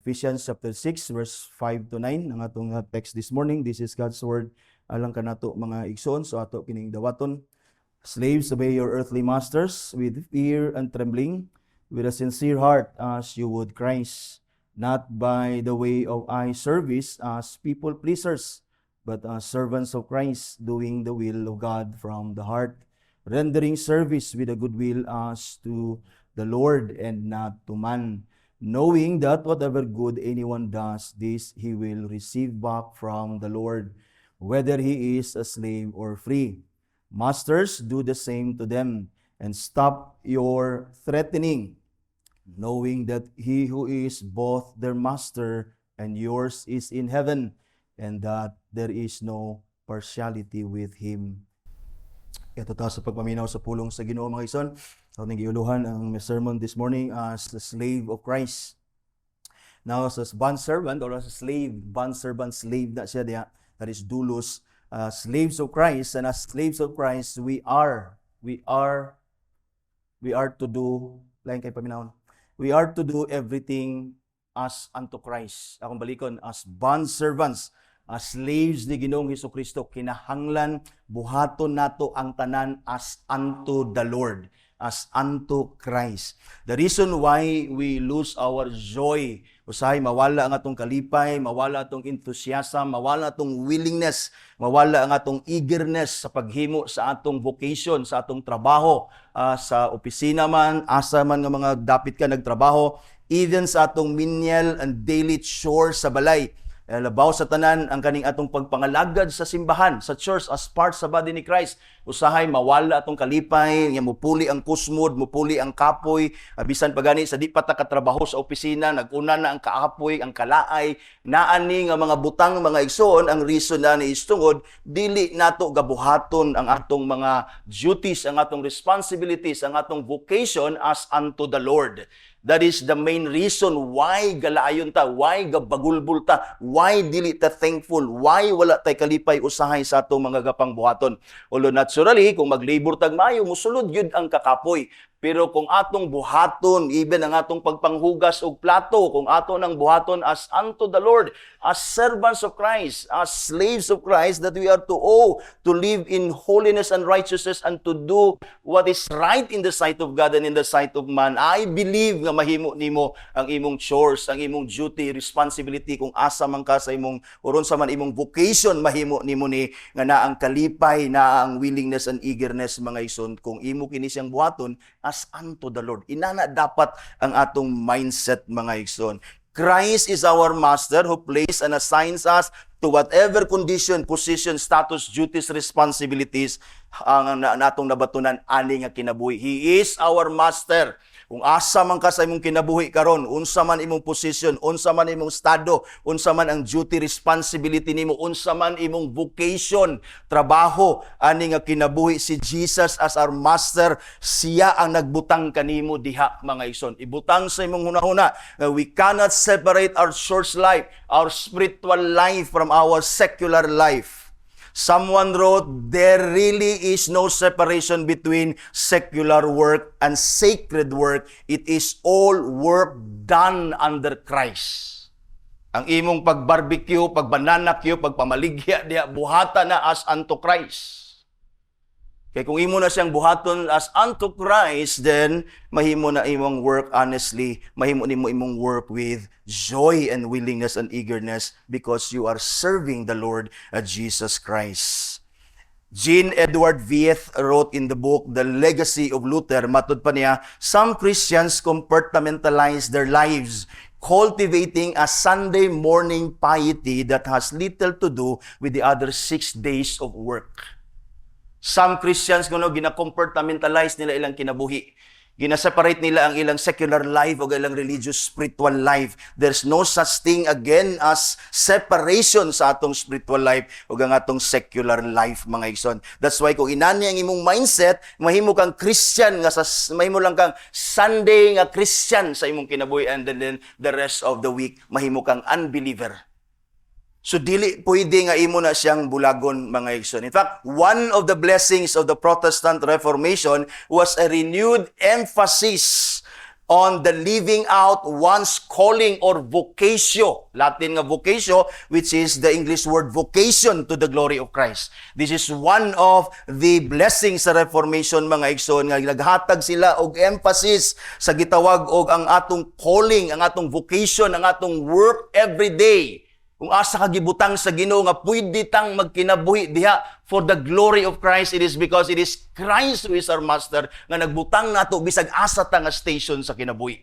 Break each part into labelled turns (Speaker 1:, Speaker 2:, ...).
Speaker 1: Ephesians chapter 6 verse 5 to 9 ang atong text this morning. This is God's word alang kanato mga igsoon so ato kining dawaton. Slaves, obey your earthly masters with fear and trembling, with a sincere heart as you would Christ, not by the way of eye service as people pleasers, but as servants of Christ, doing the will of God from the heart, rendering service with a good will as to the Lord and not to man, knowing that whatever good anyone does, this he will receive back from the Lord, whether he is a slave or free. Masters, do the same to them, and stop your threatening, knowing that he who is both their master and yours is in heaven, and that there is no partiality with him. Ito ta sa pagpaminaw sa pulong sa Ginoo mga ison. Ako nang giuluhan ang sermon this morning as the slave of Christ. Now, as a bondservant or as a slave, bondservant, slave na siya diya, that is doulos, slaves of Christ, and as slaves of Christ, we are to do, lain kay paminawon, we are to do everything as unto Christ. Akong balikon, as bondservants, as slaves ni Ginoong Hesukristo, kinahanglan buhaton nato ang tanan as unto the Lord, as unto Christ. The reason why we lose our joy, usahay mawala ang atong kalipay, mawala atong enthusiasm, mawala atong willingness, mawala ang atong eagerness sa paghimo sa atong vocation, sa atong trabaho, sa opisina man, asa man nga mga dapit ka nagtrabaho, even sa atong menial and daily chores sa balay. Labaw sa tanan ang kaning atong pagpangalagad sa simbahan, sa church as part sa body ni Christ. Usahay mawala atong kalipay, nga mupuli ang kusmod, mupuli ang kapoy, bisan pagani sa di pa ta katrabaho sa opisina, naguna na ang kaapoy, ang kalaay, naani nga mga butang mga igsoon, ang reason na ni istungod dili nato gabuhaton ang atong mga duties, ang atong responsibilities, ang atong vocation as unto the Lord. That is the main reason why galaayon ta, why gabagulbul ta, why dili ta thankful, why wala tay kalipay usahay sa atong mga gapangbuhaton. Although naturally, kung maglabor tag maayo, musulod yun ang kakapoy. Pero kung atong buhaton, even ang atong pagpanghugas og plato, kung aton ang buhaton as unto the Lord, as servants of Christ, as slaves of Christ, that we are to live in holiness and righteousness and to do what is right in the sight of God and in the sight of man. I believe nga mahimo nimo ang imong chores, ang imong duty, responsibility, kung asa man ka sa imong, uron sa man imong vocation, mahimo nimo ni nga na ang kalipay, na ang willingness and eagerness mga ison, kung imo kini siyang buhaton as unto the Lord. Inana dapat ang atong mindset mga igsoon. Christ is our master who places and assigns us to whatever condition, position, status, duties, responsibilities ang natong nabatunan ani nga kinabuhi. He is our master. Kung asa man ka sa imong kinabuhi karon, unsa man imong position, unsa man imong estado, unsa man ang duty, responsibility nimo, unsa man imong vocation, trabaho, ani nga kinabuhi, si Jesus as our master, siya ang nagbutang kanimo diha mga ison. Ibutang sa imong hunahuna, we cannot separate our church life, our spiritual life from our secular life. Someone wrote, there really is no separation between secular work and sacred work. It is all work done under Christ. Ang imong pagbarbecue, pagbanana queue, pagpamaligya diya, buhata na as unto Christ. Kaya kung imo na siyang buhaton as unto Christ, then mahimo na imong work honestly, mahimo nimo imong work with joy and willingness and eagerness because you are serving the Lord Jesus Christ. Jean Edward Vieth wrote in the book The Legacy of Luther, matud pa niya, some Christians compartmentalize their lives, cultivating a Sunday morning piety that has little to do with the other 6 days of work. Some Christians gina-compartmentalize nila ilang kinabuhi. Gina-separate nila ang ilang secular life o ilang religious spiritual life. There's no such thing again as separation sa atong spiritual life o ang atong secular life mga igsoon. That's why kung inani ang imong mindset, mahimo kang Christian nga mahimo lang kang Sunday nga Christian sa imong kinabuhi, and then the rest of the week mahimo kang unbeliever. So dili pwede nga imo na siyang bulagon mga igsoon. In fact, one of the blessings of the Protestant Reformation was a renewed emphasis on the living out one's calling or vocatio. Latin nga vocatio, which is the English word vocation to the glory of Christ. This is one of the blessings sa Reformation, mga igsoon, nga naghatag sila og emphasis sa gitawag og ang atong calling, ang atong vocation, ang atong work every day. Kung asa ka gibutang sa Ginoo nga pwede tang magkinabuhi diha for the glory of Christ, it is because it is Christ who is our master nga nagbutang nato bisag asa ta nga station sa kinabuhi.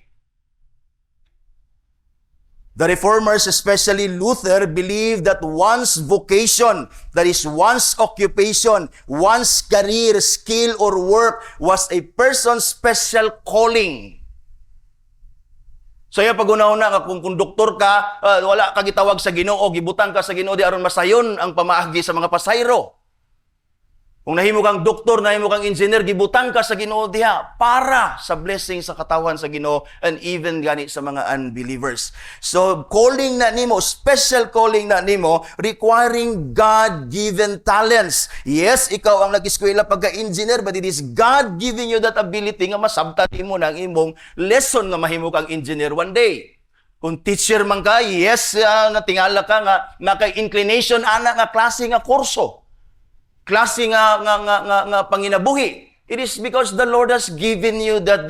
Speaker 1: The Reformers, especially Luther, believed that one's vocation, that is one's occupation, one's career, skill, or work was a person's special calling. So yung pag-una-una nga kung doktor ka, wala ka gitawag sa Ginoo, gibutang ka sa Ginoo di aron masayon ang pamaagi sa mga pasayro. Kung nahimo kang doktor, nahimo kang engineer, gibutang ka sa Ginoo diha para sa blessing sa katawan sa Ginoo and even gani sa mga unbelievers. So calling na nimo, special calling na nimo, requiring God-given talents. Yes, ikaw ang nag-eskwela pagka-engineer, but it is God giving you that ability nga masabtan nimo ng imong lesson nga mahimo kang engineer one day. Kung teacher man ka, yes, natingala ka nga naka-inclination ana nga klase nga kurso. Klase nga panginabuhi. It is because the Lord has given you that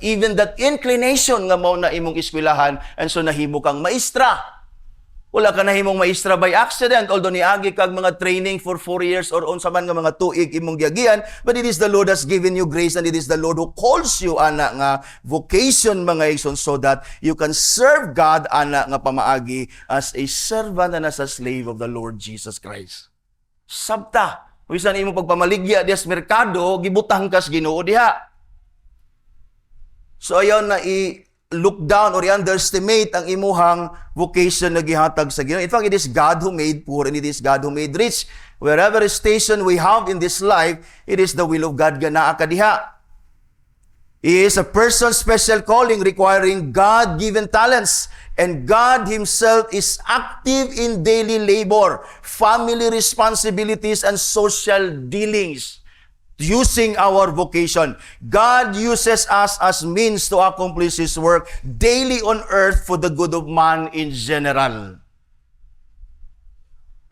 Speaker 1: even that inclination nga mao na imong eskwelahan, and so nahimo kang maestra. Wala ka nahimong maestra by accident, although niagi kag mga training for 4 years or unsa man nga mga tuig imong giagian, but it is the Lord has given you grace, and it is the Lord who calls you ana nga vocation, mga igsoon, so that you can serve God ana nga pamaagi as a servant and as a slave of the Lord Jesus Christ. Sabta, bisan imong pagpamaligya diha sa merkado, gibutang ka sa Ginoo diha. So ayaw na i-look down or i-underestimate ang imuhang vocation na gihatag sa Ginoo. In fact, it is God who made poor and it is God who made rich. Wherever station we have in this life, it is the will of God nga naa ka diha. It is a person's special calling requiring God-given talents. And God Himself is active in daily labor, family responsibilities, and social dealings using our vocation. God uses us as means to accomplish His work daily on earth for the good of man in general.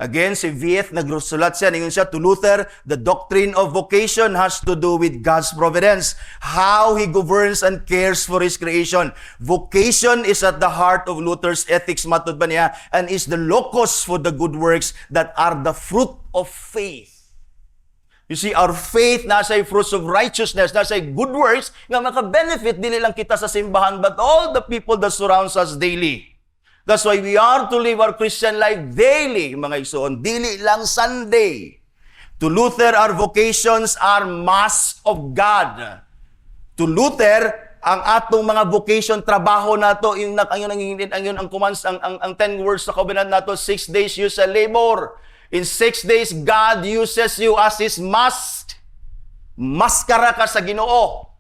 Speaker 1: Again, si Vieth, nagsulat siya, ningon siya to Luther, the doctrine of vocation has to do with God's providence, how He governs and cares for His creation. Vocation is at the heart of Luther's ethics, matod ba niya, and is the locus for the good works that are the fruit of faith. You see, our faith nasa fruits of righteousness, nasa good works, nga maka-benefit dili lang kita sa simbahan, but all the people that surrounds us daily. That's why we are to live our Christian life daily, mga igsoon, dili lang Sunday. To Luther, our vocations are masks of God. To Luther, ang atong mga vocation, trabaho nato, ang commands, ang 10 words sa covenant nato, 6 days you shall labor. In 6 days, God uses you as His mask. Maskara ka sa Ginoo.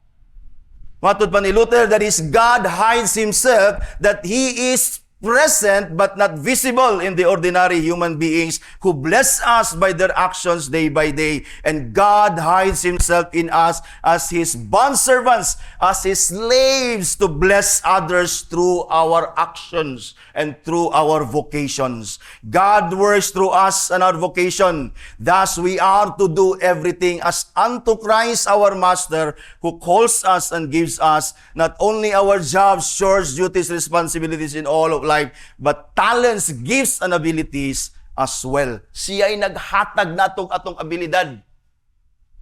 Speaker 1: Matod pa ni Luther, that is, God hides Himself, that He is present but not visible in the ordinary human beings who bless us by their actions day by day. And God hides Himself in us as His bondservants, as His slaves to bless others through our actions and through our vocations. God works through us and our vocation. Thus, we are to do everything as unto Christ our Master, who calls us and gives us not only our jobs, chores, duties, responsibilities in all of life, but talents, gifts, and abilities as well. Siya ay naghatag natong atong abilidad.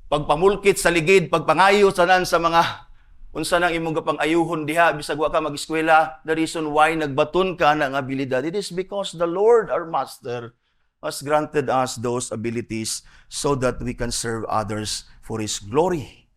Speaker 1: Pagpamulkit sa ligid, pagpangayo sa mga unsa nang imong gapang-ayuhon diha bisag wa ka mag-eskwela, the reason why nagbaton ka ng abilidad, it is because the Lord our Master has granted us those abilities so that we can serve others for His glory.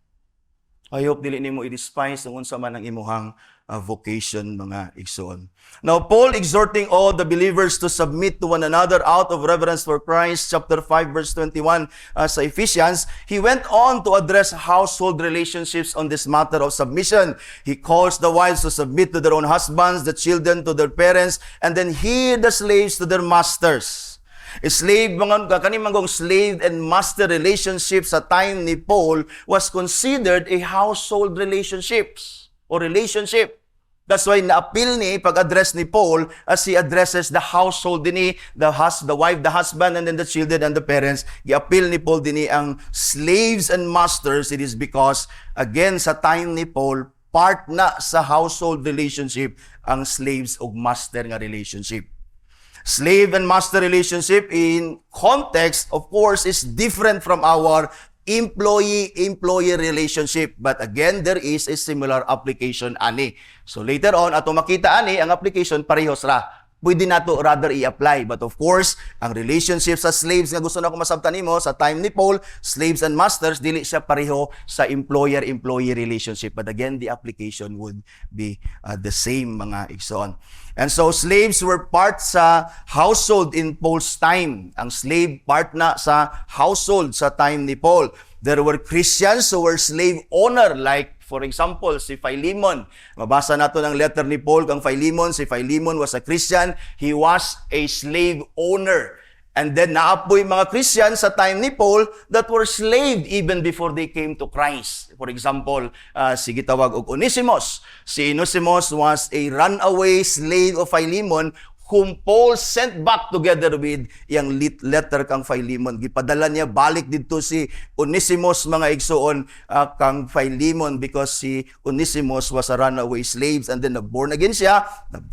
Speaker 1: I hope dili nimo i-despise ang unsa man ang imuhang vocation, mga igsoon. Now, Paul exhorting all the believers to submit to one another out of reverence for Christ, chapter 5, verse 21 sa Ephesians, he went on to address household relationships on this matter of submission. He calls the wives to submit to their own husbands, the children to their parents, and then the slaves to their masters. Slave, kanimangong slave and master relationship sa time ni Paul was considered a household relationships. or relationship. That's why na-appeal ni pag-address ni Paul as he addresses the household dinhi, the wife, the husband, and then the children and the parents. I-appeal ni Paul dinhi ang slaves and masters. It is because, again, sa time ni Paul, part na sa household relationship ang slaves ug master nga relationship. Slave and master relationship in context, of course, is different from our employee-employee relationship. But again, there is a similar application ani. So later on, ato makita ani, ang application parehos ra. Pwede nato rather i-apply. But of course, ang relationship sa slaves nga gusto na ko masabtan nimo sa time ni Paul, slaves and masters, dili siya pareho sa employer-employee relationship. But again, the application would be the same, mga igsoon. And so, slaves were part sa household in Paul's time. Ang slave part na sa household sa time ni Paul. There were Christians who were slave owner, like for example, si Philemon. Mabasa nato ng letter ni Paul kang Philemon. Si Philemon was a Christian. He was a slave owner. And then naapoy mga Christians sa time ni Paul that were slave even before they came to Christ. For example, si gitawag og Onesimus. Si Onesimus was a runaway slave of Philemon whom Paul sent back together with yung letter kang Philemon. Gipadala niya balik dito si Onesimus, mga igsoon, kang Philemon, because si Onesimus was a runaway slave, and then born again siya,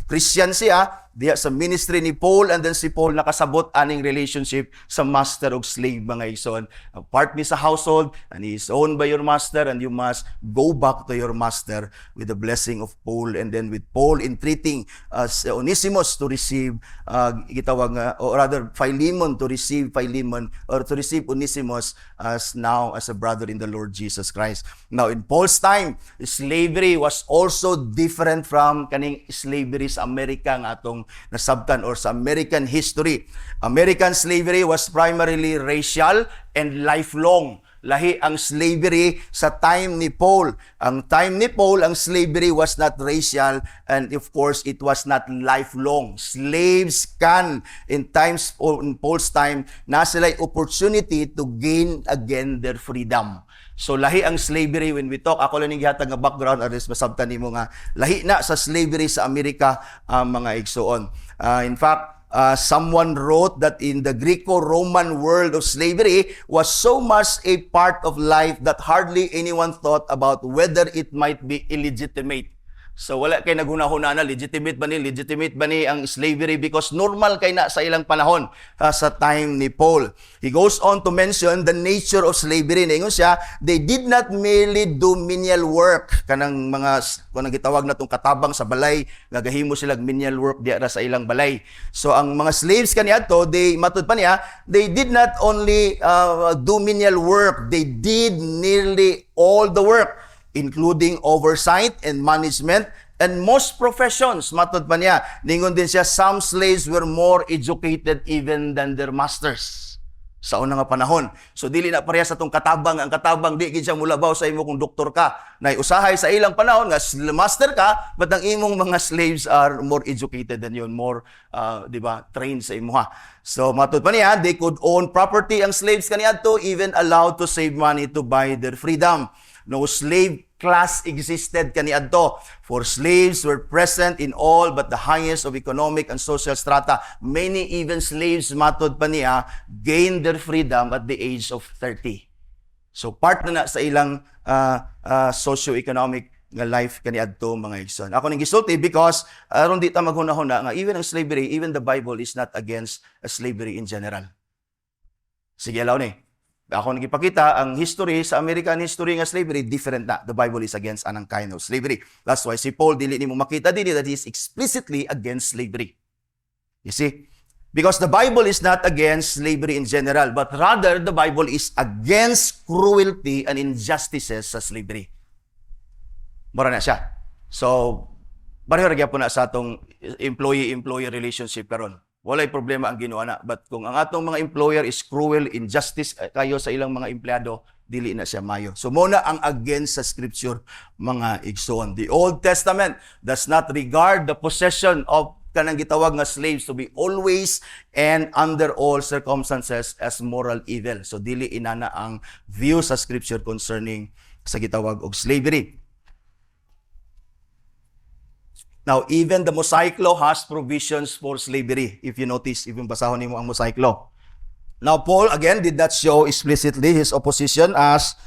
Speaker 1: Christian siya, diya sa ministry ni Paul, and then si Paul nakasabot aning relationship sa master of slave, mga igsoon. Part ni sa household, and he is owned by your master, and you must go back to your master with the blessing of Paul, and then with Paul entreating Onesimus to receive, or rather Philemon to receive Philemon, or to receive Onesimus as now as a brother in the Lord Jesus Christ. Now, in Paul's time, slavery was also different from kaning slavery sa Amerika nga atong nasabtan or sa American history. American slavery was primarily racial and lifelong. Lahi ang slavery sa time ni Paul. Ang time ni Paul, ang slavery was not racial, and of course, it was not lifelong. Slaves can, in Paul's time, na sila'y opportunity to gain again their freedom. So lahi ang slavery when we talk, ako lang gihatag nga background ares masabtan nimo nga lahi na sa slavery sa Amerika, mga igsoon. In fact, someone wrote that in the Greco-Roman world of slavery was so much a part of life that hardly anyone thought about whether it might be illegitimate. So wala kay naghuna-huna na legitimate ba ni ang slavery, because normal kay na sa ilang panahon sa time ni Paul. He goes on to mention the nature of slavery. Ningon siya, they did not merely do menial work, kanang mga kanang gitawag natong katabang sa balay, gagahimo sila menial work diara sa ilang balay. So ang mga slaves kaniadto, they matud pa niya, they did not only do menial work, they did nearly all the work, including oversight and management and most professions. Matod pa niya, ningon din siya, some slaves were more educated even than their masters sa unang nga panahon. So dili na pareha sa tong katabang. Ang katabang di gid siya mulabaw sa imo kung doktor ka. Nay usahay sa ilang panahon nga master ka, but ang imong mga slaves are more educated than yon, more di ba, trained sa imuha. So matod pa niya, they could own property ang slaves kaniadto, even allowed to save money to buy their freedom. No slave class existed kaniadto, for slaves were present in all but the highest of economic and social strata. Many even slaves, matod pa niya, gained their freedom at the age of 30. So part na sa ilang socio-economic nga life kaniadto, mga igsoon. Ako ning gisulti because aron di ta maghuna-huna nga even ang slavery, even the Bible is not against slavery in general. Sige, alaw ni. Ako nagipakita, ang history sa American history nga slavery, different na. The Bible is against anang kind of slavery. That's why si Paul, dili nimo makita dili that he is explicitly against slavery. You see? Because the Bible is not against slavery in general, but rather the Bible is against cruelty and injustices sa slavery. Mura na siya. So, pareho ra gyapon na sa atong employee-employee relationship karon. Walay problema ang ginawa na. But kung ang atong mga employer is cruel, injustice kayo sa ilang mga empleyado, dili na siya mayo. So muna ang against sa scripture, mga igsoon. The Old Testament does not regard the possession of kanang gitawag nga slaves to be always and under all circumstances as moral evil. So dili inana ang view sa scripture concerning sa gitawag og slavery. Now, even the Mosaic Law has provisions for slavery. If you notice, if yung basahon mo ang Mosaic Law. Now, Paul, again, did not show explicitly his opposition as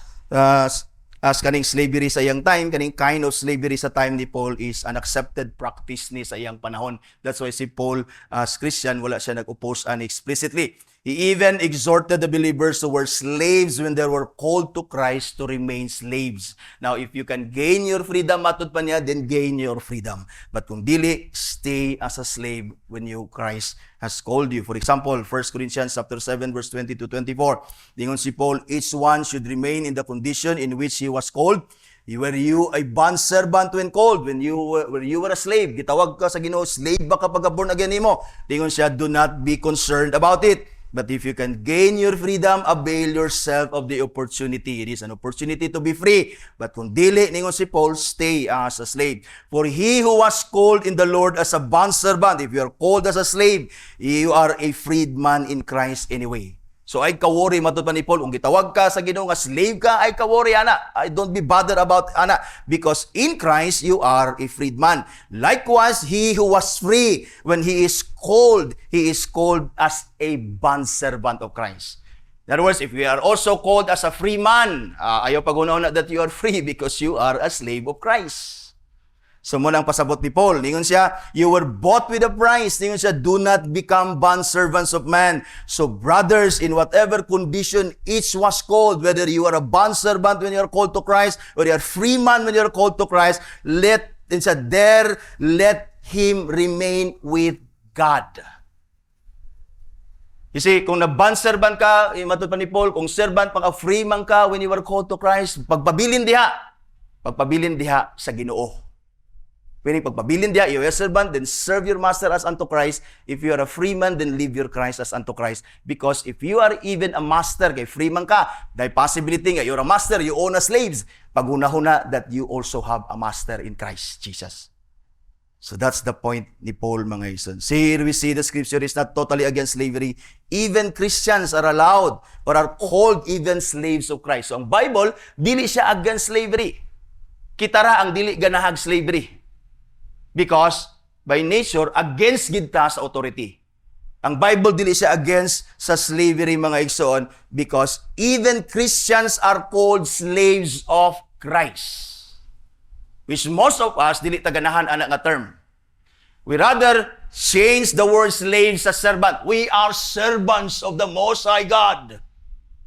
Speaker 1: kaning slavery sa iyang time. Kaning kind of slavery sa time ni Paul is an accepted practice ni sa iyang panahon. That's why si Paul, as Christian, wala siya nag-oppose explicitly. He even exhorted the believers who were slaves when they were called to Christ to remain slaves. Now, if you can gain your freedom, matod pa niya, then gain your freedom. But kung dili, stay as a slave when Christ has called you. For example, 1 Corinthians chapter 7, verse 20 to 24. Dingon si Paul, each one should remain in the condition in which he was called. Were you a bondservant when called? When you were a slave, gitawag ka sa Ginoo, slave ba kapag born again nimo? Dingon siya, do not be concerned about it. But if you can gain your freedom, avail yourself of the opportunity. It is an opportunity to be free. But kung dili, ningon si Paul, stay as a slave. For he who was called in the Lord as a bondservant, if you are called as a slave, you are a freedman in Christ anyway. So ay kawori matod pa ni Paul, kung gitawag ka sa Ginoo nga slave ka, ay kawori ana. I don't be bothered about ana, because in Christ you are a freedman. Likewise, he who was free, when he is called as a bondservant of Christ. In other words, if we are also called as a free man, ayaw pag-una that you are free because you are a slave of Christ. So munang pasabot ni Paul, ningon siya, you were bought with a price. Ningon siya, do not become bondservants of man. So brothers, in whatever condition each was called, whether you are a bondservant when you are called to Christ, or you are free man when you are called to Christ, let him remain with God. You see, kung na-bondservant ka, matod pa ni Paul, kung servant, free man ka when you were called to Christ, pagpabilin diha sa Ginoo. Pwede pagpabilin diya, you are a servant, then serve your master as unto Christ. If you are a free man, then live your Christ as unto Christ. Because if you are even a master, kay free man ka, the possibility nga, you're a master, you own a slaves, paghuna-huna that you also have a master in Christ Jesus. So that's the point ni Paul, mga isons. Here we see the scripture is not totally against slavery. Even Christians are allowed or are called even slaves of Christ. So ang Bible, dili siya against slavery. Kitara ang dili ganahag slavery. Because, by nature, against gid ta sa authority. Ang Bible dili siya against sa slavery, mga igsoon, because even Christians are called slaves of Christ. Which most of us, dili taganahan anak nga term. We rather change the word slave sa servant. We are servants of the Most High God.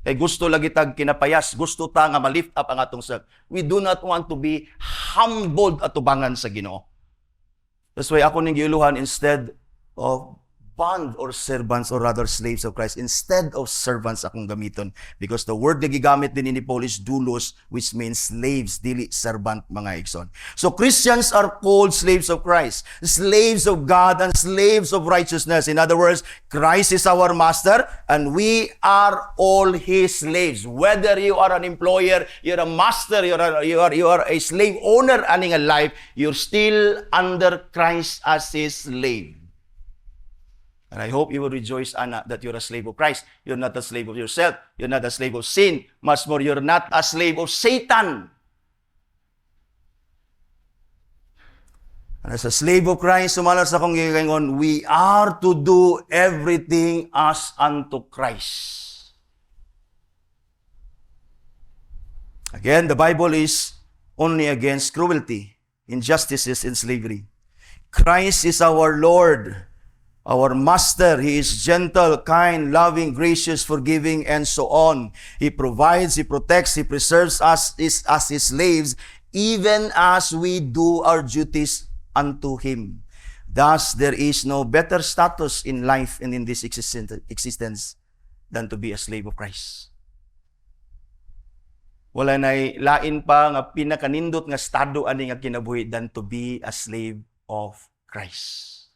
Speaker 1: Kay gusto lagi tag kinapayas, gusto ta nga ma-lift up ang atong self. We do not want to be humbled at tubangan sa Ginoo. That's why ako ning giuluhan, instead of bond or servants, or rather slaves of Christ, instead of servants akong gamiton. Because the word na gigamit din ni Paul is doulos, which means slaves, dili servant, mga igsoon. So Christians are called slaves of Christ, slaves of God, and slaves of righteousness. In other words, Christ is our master, and we are all His slaves. Whether you are an employer, you're a master, you are a slave owner, aning a life, you're still under Christ as His slave. And I hope you will rejoice, Anna, that you're a slave of Christ. You're not a slave of yourself. You're not a slave of sin. Much more, you're not a slave of Satan. And as a slave of Christ, sumalas akong gigangon, we are to do everything as unto Christ. Again, the Bible is only against cruelty, injustices, and slavery. Christ is our Lord, our master. He is gentle, kind, loving, gracious, forgiving, and so on. He provides, He protects, He preserves us as His slaves, even as we do our duties unto Him. Thus, there is no better status in life and in this existence than to be a slave of Christ. Wala na'y lain pa nga pinakanindot nga estado ani nga kinabuhi than to be a slave of Christ.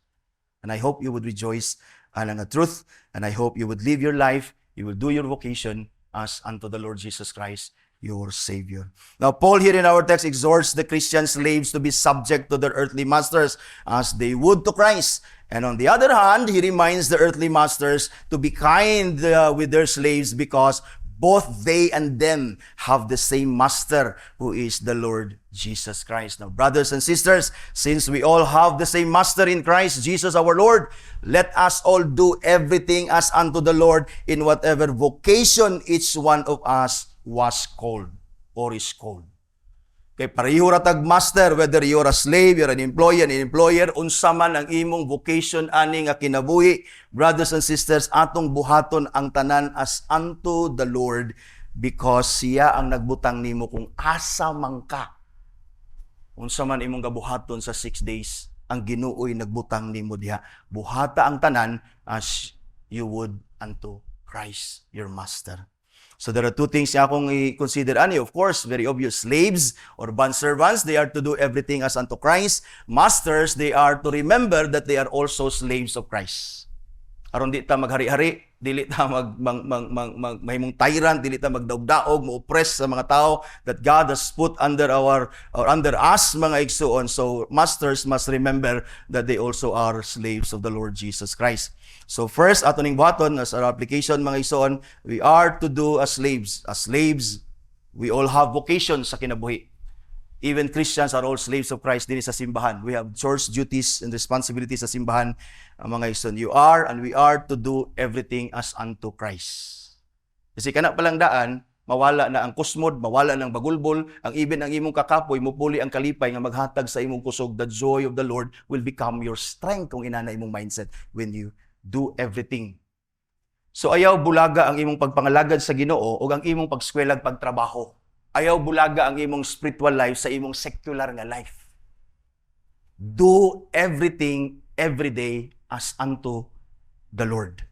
Speaker 1: And I hope you would rejoice alang the truth, and I hope you would live your life, you will do your vocation as unto the Lord Jesus Christ, your Savior. Now, Paul here in our text exhorts the Christian slaves to be subject to their earthly masters as they would to Christ. And on the other hand, he reminds the earthly masters to be kind with their slaves, because both they and them have the same master, who is the Lord Jesus Christ. Now, brothers and sisters, since we all have the same master in Christ Jesus our Lord, let us all do everything as unto the Lord in whatever vocation each one of us was called or is called. Kay pareho ra tag master, whether you're a slave, you're an employee, an employer, unsa man ang imong vocation ani nga kinabuhi, brothers and sisters, atong buhaton ang tanan as unto the Lord, because siya ang nagbutang nimo kung asa man ka. Unsa man imong gabuhaton sa 6 days, ang Ginoo'y nagbutang nimo diha. Buhata ang tanan as you would unto Christ, your master. So there are two things na akong i-consider. Of course, very obvious. Slaves or bondservants, they are to do everything as unto Christ. Masters, they are to remember that they are also slaves of Christ. Aron di ta maghari-hari, dili ta mahimong tyrant, dili ta magdaog-daog, mo-oppress sa mga tao that God has put under under us, mga igsuon. So masters must remember that they also are slaves of the Lord Jesus Christ. So first, ato ning buhaton as our application, mga igsuon, we are to do as slaves. As slaves, we all have vocation sa kinabuhi. Even Christians are all slaves of Christ din sa simbahan. We have church duties and responsibilities sa simbahan. Mga igsoon, you are and we are to do everything as unto Christ. Kasi kana palang daan, mawala na ang kusmod, mawala ng bagulbol, ang even ang imong kakapoy, mupuli ang kalipay nga maghatag sa imong kusog. The joy of the Lord will become your strength kung inana imong mindset when you do everything. So ayaw bulaga ang imong pagpangalagad sa Ginoo o ang imong pagskwela pagtrabaho. Ayaw bulaga ang imong spiritual life sa imong secular nga life. Do everything every day as unto the Lord.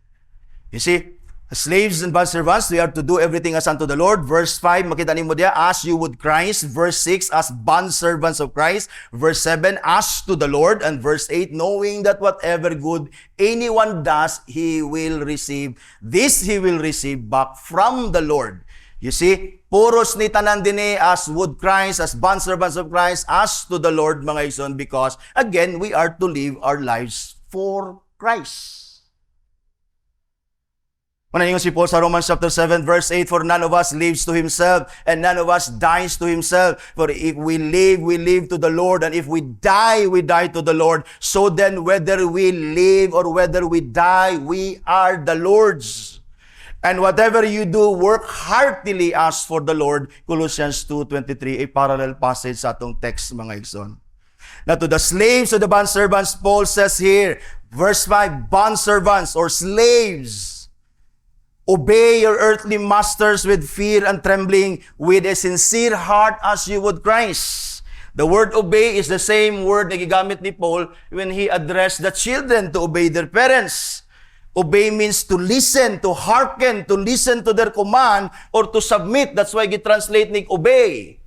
Speaker 1: You see, as slaves and bondservants, we are to do everything as unto the Lord. Verse 5, makita nimo diya, as you would Christ. Verse 6, as bondservants of Christ. Verse 7, as to the Lord. And verse 8, knowing that whatever good anyone does, he will receive. This he will receive back from the Lord. You see, puros ni tanan dinhi as would Christ, as bondservants of Christ, as to the Lord, mga igsoon, because again, we are to live our lives for Christ. Manaingon si Paul sa Romans chapter 7 verse 8, for none of us lives to himself, and none of us dies to himself. For if we live to the Lord, and if we die to the Lord. So then, whether we live or whether we die, we are the Lord's. And whatever you do, work heartily as for the Lord. Colossians 2:23, a parallel passage sa atong text, mga igsoon. Now to the slaves of the bondservants, Paul says here, verse 5, bondservants or slaves, obey your earthly masters with fear and trembling, with a sincere heart as you would Christ. The word obey is the same word na gigamit ni Paul when he addressed the children to obey their parents. Obey means to listen, to hearken, to listen to their command, or to submit. That's why gi-translate ni obey.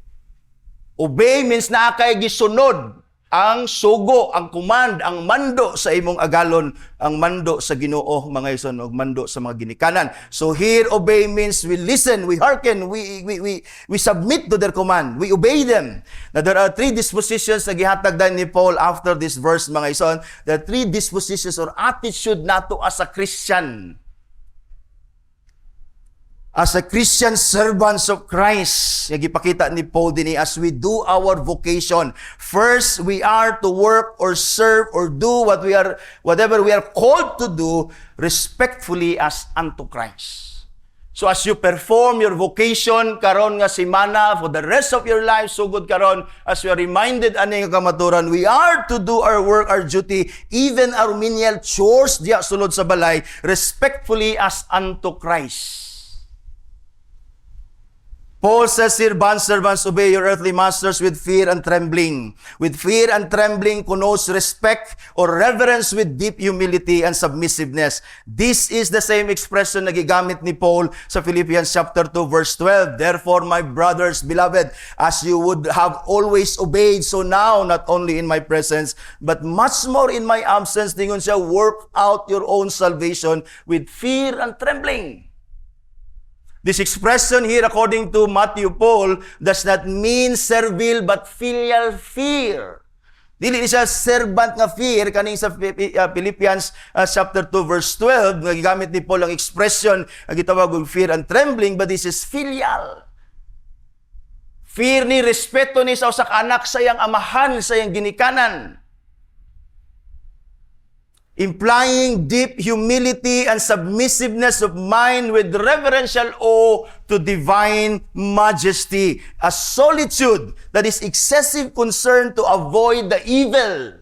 Speaker 1: Obey means na kay gisunod ang sugo, ang command, ang mando sa imong agalon, ang mando sa Ginoo, mga igsoon, og mando sa mga ginikanan. So here, obey means we listen, we hearken, we submit to their command, we obey them. Now there are 3 dispositions na gihatag din ni Paul after this verse, mga igsoon. There are 3 dispositions or attitude nato as a Christian. As a Christian servants of Christ, yung ipakita ni Paul din as we do our vocation. First, we are to work or serve or do whatever we are called to do respectfully as unto Christ. So as you perform your vocation karon nga semana for the rest of your life, so good karon, as we are reminded ani nga kamaturan, we are to do our work, our duty, even our menial chores diya sulod sa balay, respectfully as unto Christ. Paul says here, bondservants, obey your earthly masters with fear and trembling. With fear and trembling connotes respect or reverence with deep humility and submissiveness. This is the same expression na gigamit ni Paul sa Philippians chapter 2 verse 12. Therefore, my brothers, beloved, as you would have always obeyed, so now, not only in my presence, but much more in my absence, tingon siya, work out your own salvation with fear and trembling. This expression here, according to Matthew Paul, does not mean servile but filial fear. Dili ni siya servant nga fear, kaning sa Philippians chapter 2 verse 12, nagigamit ni Paul ang expression ang gitawag og fear and trembling, but this is filial. Fear ni, respeto ni sa usa ka anak sa iyang amahan, sa iyang ginikanan. Implying deep humility and submissiveness of mind with reverential awe to divine majesty. A solitude that is excessive concern to avoid the evil.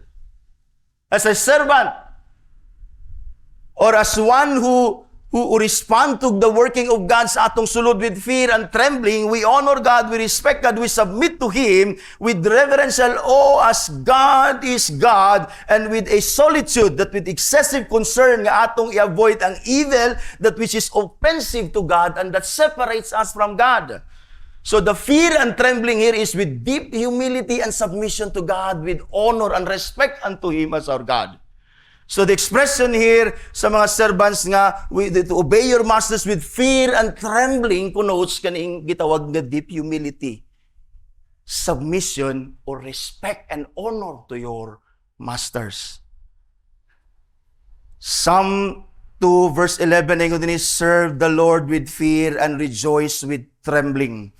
Speaker 1: As a servant, or as one who respond to the working of God sa atong sulod with fear and trembling, we honor God, we respect God, we submit to Him with reverential awe as God is God, and with a solitude that with excessive concern nga atong i-avoid ang evil that which is offensive to God and that separates us from God. So the fear and trembling here is with deep humility and submission to God, with honor and respect unto Him as our God. So the expression here sa mga servants nga, to obey your masters with fear and trembling, connotes kaning gitawag nga deep humility, submission, or respect and honor to your masters. Psalm 2 verse 11, ingon din, serve the Lord with fear and rejoice with trembling.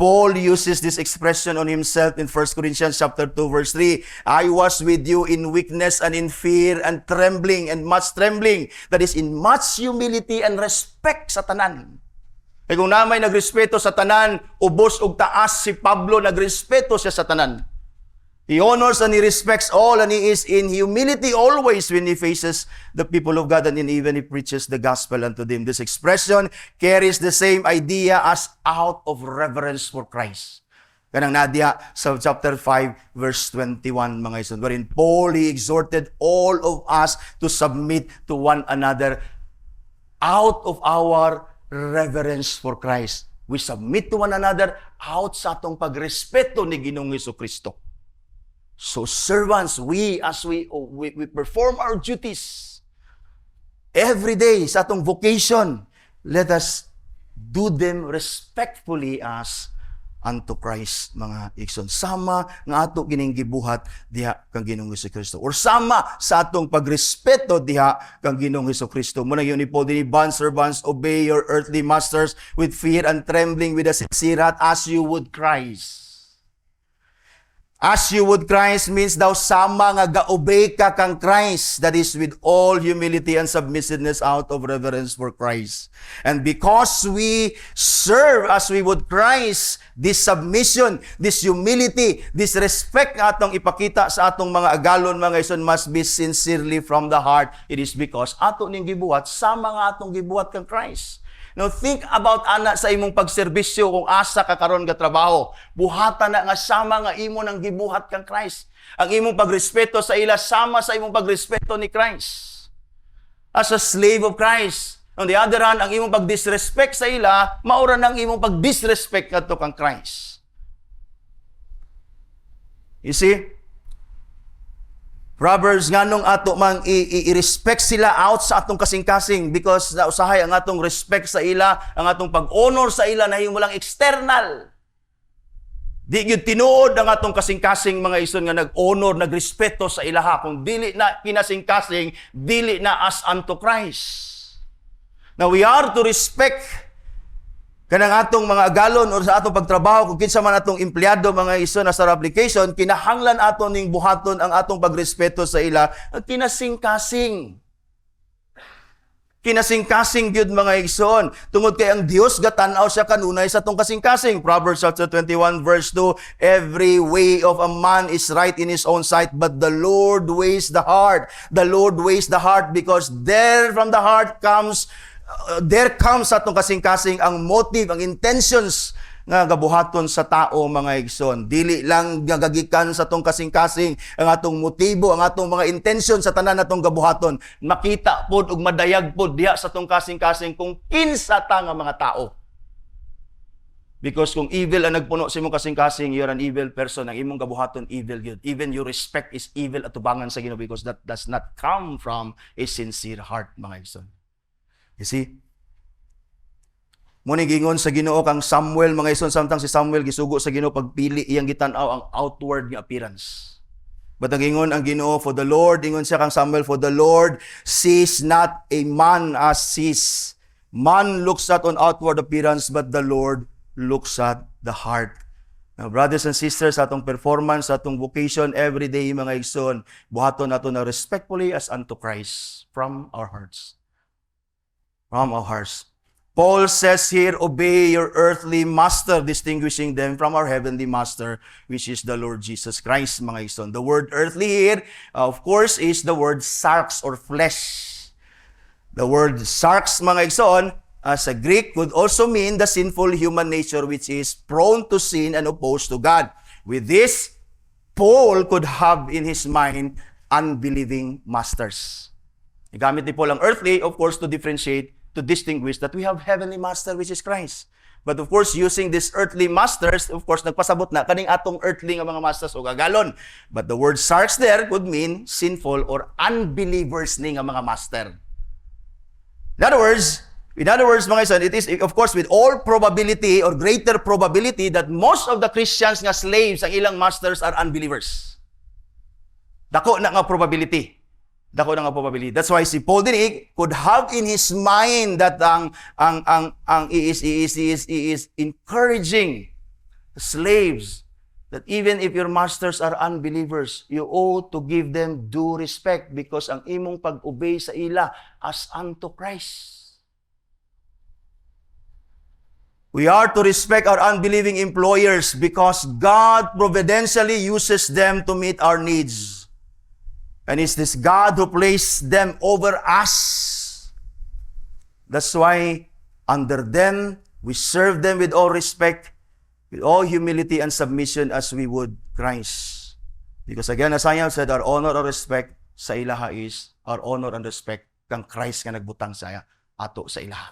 Speaker 1: Paul uses this expression on himself in 1 Corinthians chapter 2 verse 3. I was with you in weakness and in fear and trembling and much trembling. That is in much humility and respect sa tanan. Kaya kung namay nagrespeto sa tanan, ubos og taas si Pablo, nagrespeto siya sa tanan. He honors and he respects all, and he is in humility always when he faces the people of God, and even he preaches the gospel unto them. This expression carries the same idea as out of reverence for Christ. Kanang nadya sa chapter 5 verse 21, mga isun, wherein Paul, he exhorted all of us to submit to one another out of our reverence for Christ. We submit to one another out sa atong pagrespeto ni Ginoong Jesucristo. So servants, as we perform our duties every day sa atong vocation, let us do them respectfully as unto Christ, mga igsoon. Sama nga ato kining gibuhat diha kang Ginoong Jesucristo, or sama sa atong pagrespeto diha kang Ginoong Jesucristo. Muna yun ni Paul din, bond servants, obey your earthly masters with fear and trembling, with a sincere heart, as you would Christ. As you would Christ means daw sama nga ga-obey ka kang Christ, that is with all humility and submissiveness out of reverence for Christ. And because we serve as we would Christ, this submission, this humility, this respect nga atong ipakita sa atong mga agalon, mga ison, must be sincerely from the heart. It is because ato ning gibuhat, sama nga atong gibuhat kang Christ. Now, think about ana sa imong pagserbisyo kung asa ka karon nga trabaho. Buhatan na nga sama nga imo nang gibuhat kang Christ. Ang imong pagrespeto sa ila sama sa imong pagrespeto ni Christ. As a slave of Christ. On the other hand, ang imong pagdisrespect sa ila, maura nang imong pagdisrespect ngadto kang Christ. You see? Brothers, nganong ato mang i-respect sila out sa atong kasing-kasing, because nausahay ang atong respect sa ila, ang atong pag-honor sa ila na lang external. Di gyud tinuod ang atong kasing-kasing, mga ison, nga nag-honor, nagrespeto sa ilaha. Kung dili na kinasing-kasing, dili na as unto Christ. Now we are to respect kanang atong mga agalon or sa atong pagtrabaho, kung kinsa man atong empleyado, mga iso na sa application, kinahanglan aton ning buhaton ang atong pagrespeto sa ila at kinasing-kasing. Kinasing-kasing gyud, mga igsoon. Tungod kay ang Dios gatan-aw siya kanunay sa atong kasing-kasing. Proverbs chapter 21 verse 2, every way of a man is right in his own sight, but the Lord weighs the heart. The Lord weighs the heart, because there from the heart comes atong kasing-kasing ang motive, ang intentions nga gabuhaton sa tao, mga igsoon. Dili lang gagagikan sa atong kasing-kasing ang atong motibo, ang atong mga intention sa tanan natong gabuhaton. Makita pod ug madayag pod diha sa atong kasing-kasing kung kinsa ta nga mga tao. Because kung evil ang nagpuno sa imong kasing-kasing, you're an evil person. Ang imong gabuhaton evil gyud. Even your respect is evil at tubangan sa Ginoo, because that does not come from a sincere heart, mga igsoon. You see? Muna gingon sa Ginoo kang Samuel, mga ison, samtang si Samuel gisugo sa Ginoo pagpili iyang gitan-aw ang outward nga appearance. But ang Ginoo, for the Lord, ingon siya kang Samuel, for the Lord sees not a man as sees. Man looks at on outward appearance, but the Lord looks at the heart. Now, brothers and sisters, atong performance, atong vocation, everyday, mga igsoon, buhaton nato na respectfully as unto Christ from our hearts. From our hearts. Paul says here, obey your earthly master, distinguishing them from our heavenly master, which is the Lord Jesus Christ, mga igsoon. The word earthly here, of course, is the word sarx or flesh. The word sarx, mga igsoon, as a Greek, could also mean the sinful human nature which is prone to sin and opposed to God. With this, Paul could have in his mind unbelieving masters. Igamit ni Paul ang earthly, of course, to differentiate, to distinguish that we have heavenly master which is Christ. But of course, using these earthly masters, of course, nagpasabot na kaning atong earthly nga mga masters o gagalon. But the word sarx there could mean sinful or unbelievers ni nga mga master. In other words, mga isan, it is, of course, with all probability or greater probability that most of the Christians nga slaves, ang ilang masters are unbelievers. Dako na nga probability. That's why si Paul din could have in his mind that he is encouraging slaves that even if your masters are unbelievers, you ought to give them due respect because ang imong pag-obey sa ila as unto Christ. We are to respect our unbelieving employers because God providentially uses them to meet our needs. And it's this God who placed them over us. That's why under them, we serve them with all respect, with all humility and submission as we would Christ. Because again, as I have said, our honor or respect sa ilaha is our honor and respect kang Christ nga nagbutang sa ato sa ilaha.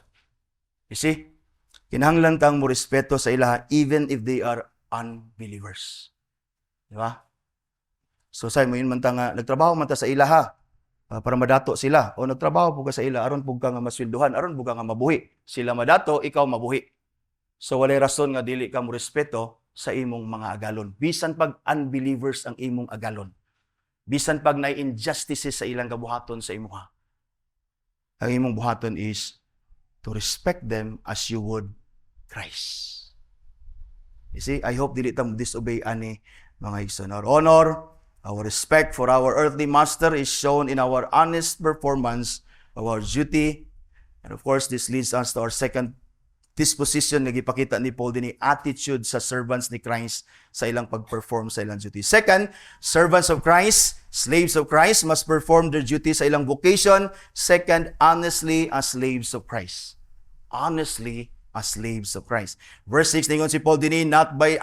Speaker 1: You see? Kinahanglan tang mo respeto sa ilaha even if they are unbelievers. Di ba? So say mo yun man ta nga nagtrabaho man ta sa ilaha para madato sila o nagtrabaho po ka sa ila aron pug ka nga masweldohan aron pug ka nga mabuhi. Sila madato, ikaw mabuhi. So walay rason nga dili ka mo respeto sa imong mga agalon. Bisan pag unbelievers ang imong agalon. Bisan pag na injustices sa ilang kabuhaton sa imuha. Ang imong buhaton is to respect them as you would Christ. You see, I hope dili ta mo disobey ani mga igsoon. Our honor, our respect for our earthly master is shown in our honest performance of our duty. And of course, this leads us to our second disposition na gipakita ni Paul din attitude sa servants ni Christ sa ilang pag-perform sa ilang duty. Second, servants of Christ, slaves of Christ must perform their duty sa ilang vocation. Second, honestly as slaves of Christ. Honestly as slaves of Christ. Verse 6, ningon si Paul din not by